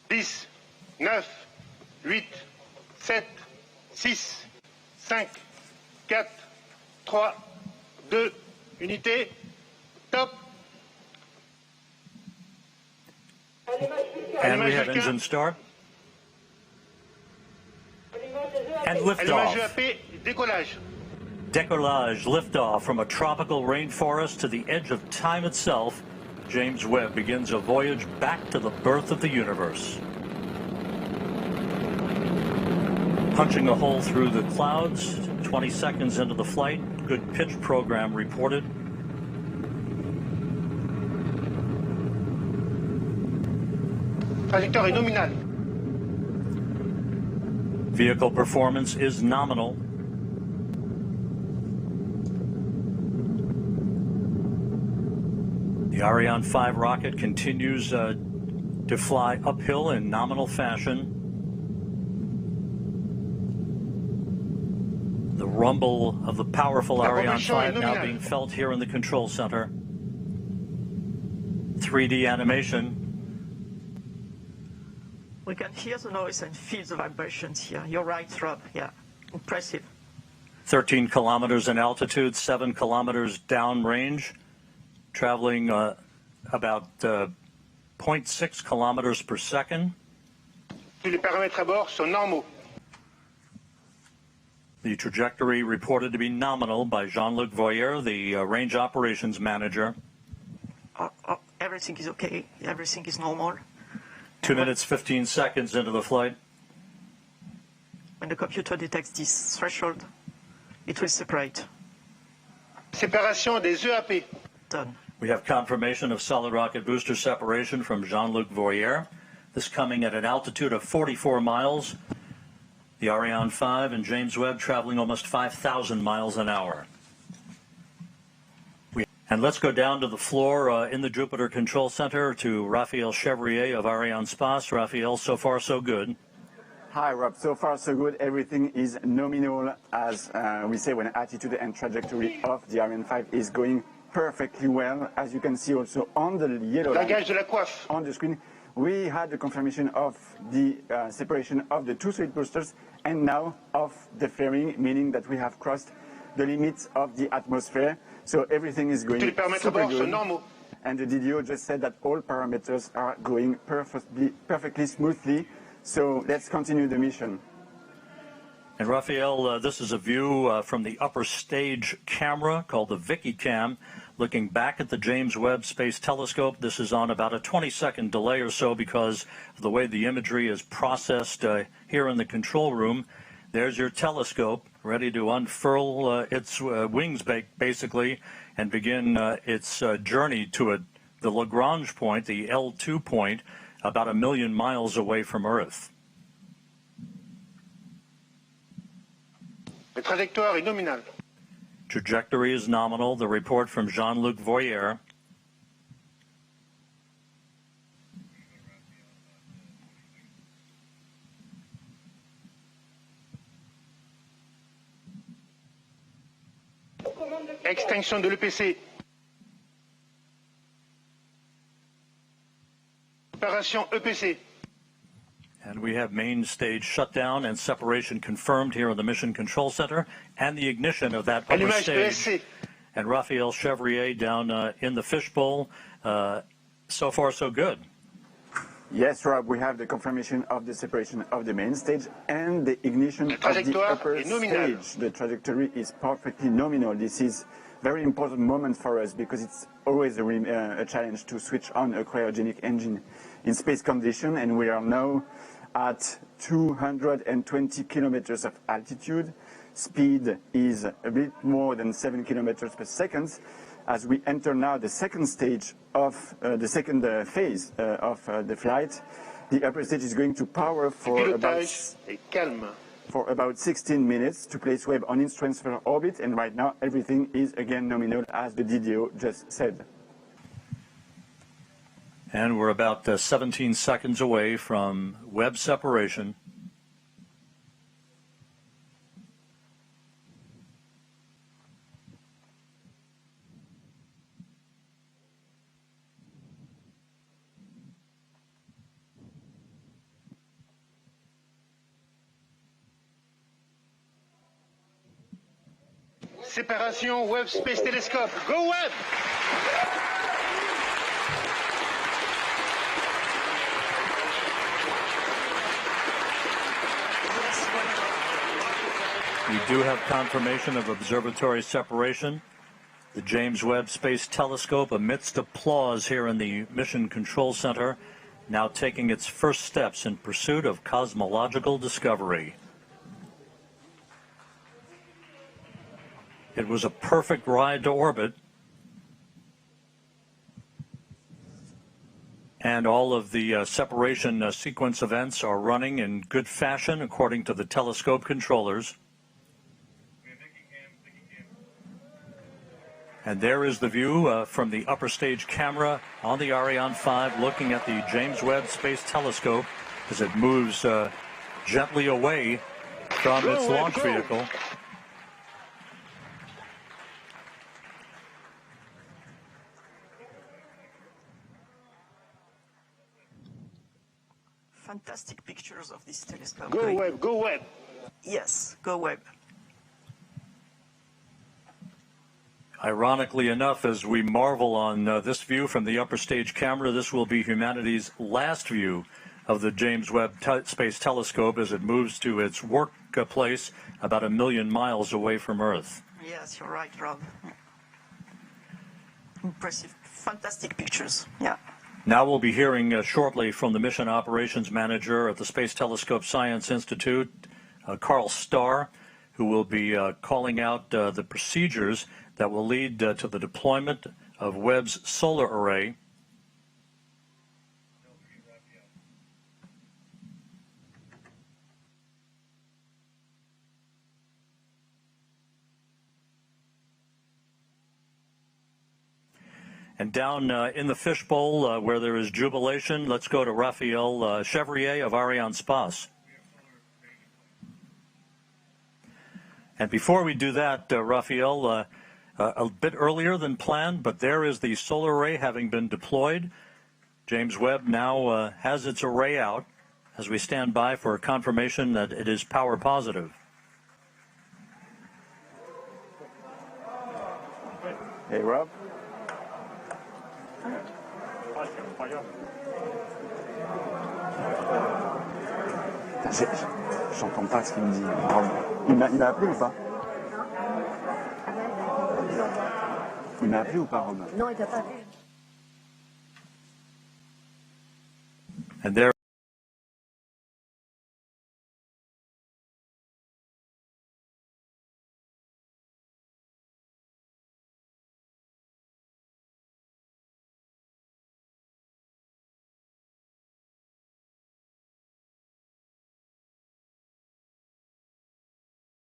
10, 9, 8, 7, 6, 5, 4, 3, 2, unité, top. And we have engine start. And liftoff. Décollage, liftoff from a tropical rainforest to the edge of time itself. James Webb begins a voyage back to the birth of the universe. Punching a hole through the clouds, 20 seconds into the flight. Good pitch program reported. Trajectoire nominale. Vehicle performance is nominal. The Ariane 5 rocket continues to fly uphill in nominal fashion. The rumble of the powerful Ariane 5 now being felt here in the control center. 3D animation. We can hear the noise and feel the vibrations here. You're right, Rob. Yeah, impressive. 13 kilometers in altitude, 7 kilometers downrange, traveling about 0.6 kilometers per second. Tous les paramètres à bord sont normaux. The trajectory reported to be nominal by Jean-Luc Voyer, the range operations manager. Everything is okay. Everything is normal. 2 minutes, 15 seconds into the flight. When the computer detects this threshold, it will separate. Séparation des EAP. Done. We have confirmation of solid rocket booster separation from Jean-Luc Voyer. This coming at an altitude of 44 miles. The Ariane 5 and James Webb traveling almost 5,000 miles an hour. And let's go down to the floor in the Jupiter Control Center to Raphael Chevrier of Arianespace. Raphael, so far so good. Hi, Rob. So far so good. Everything is nominal, as we say, when attitude and trajectory of the Ariane 5 is going perfectly well. As you can see also on the yellow line on the screen, we had the confirmation of the separation of the two solid boosters and now of the flaring, meaning that we have crossed the limits of the atmosphere. So everything is going super good. And the DDO just said that all parameters are going perfectly smoothly. So let's continue the mission. And Raphael, this is a view from the upper stage camera called the Vicky Cam, looking back at the James Webb Space Telescope. This is on about a 20-second delay or so because of the way the imagery is processed here in the control room. There's your telescope ready to unfurl its wings, basically, and begin its journey to the Lagrange point, the L2 point, about 1 million miles away from Earth. La trajectoire est nominale. Trajectory is nominal. The report from Jean-Luc Voyer. Extinction de l'EPC. Opération EPC. And we have main stage shutdown and separation confirmed here in the Mission Control Center and the ignition of that upper stage. And Raphael Chevrier down in the fishbowl. So far, so good. Yes, Rob, we have the confirmation of the separation of the main stage and the ignition of the upper stage. The trajectory is perfectly nominal. This is a very important moment for us because it's always a challenge to switch on a cryogenic engine in space condition, and we are now at 220 kilometers of altitude. Speed is a bit more than 7 kilometers per second. As we enter now the second stage of the second phase of the flight, the upper stage is going to power for about 16 minutes to place Webb on its transfer orbit, and right now everything is again nominal, as the DDO just said. And we're about 17 seconds away from Webb separation. Séparation Webb Space Telescope. Go Webb! We do have confirmation of observatory separation. The James Webb Space Telescope, amidst applause here in the Mission Control Center, now taking its first steps in pursuit of cosmological discovery. It was a perfect ride to orbit, and all of the separation sequence events are running in good fashion according to the telescope controllers. And there is the view from the upper stage camera on the Ariane 5 looking at the James Webb Space Telescope as it moves gently away from its launch vehicle. Fantastic pictures of this telescope. Go Webb, go Webb. Yes, go Webb. Ironically enough, as we marvel on this view from the upper stage camera, this will be humanity's last view of the James Webb Space Telescope as it moves to its workplace about 1 million miles away from Earth. Yes, you're right, Rob. Impressive, fantastic pictures, yeah. Now we'll be hearing shortly from the Mission Operations Manager at the Space Telescope Science Institute, Carl Starr, who will be calling out the procedures that will lead to the deployment of Webb's solar array. And down in the fishbowl where there is jubilation, let's go to Raphael Chevrier of Arianespace. And before we do that, Raphael, a bit earlier than planned, but there is the solar array having been deployed. James Webb now has its array out as we stand by for confirmation that it is power positive. Hey, Rob. J'entends pas ce qu'il me dit. Il m'a appelé ou pas? Il m'a appelé ou pas, Rob? Non, il t'a pas appelé. And there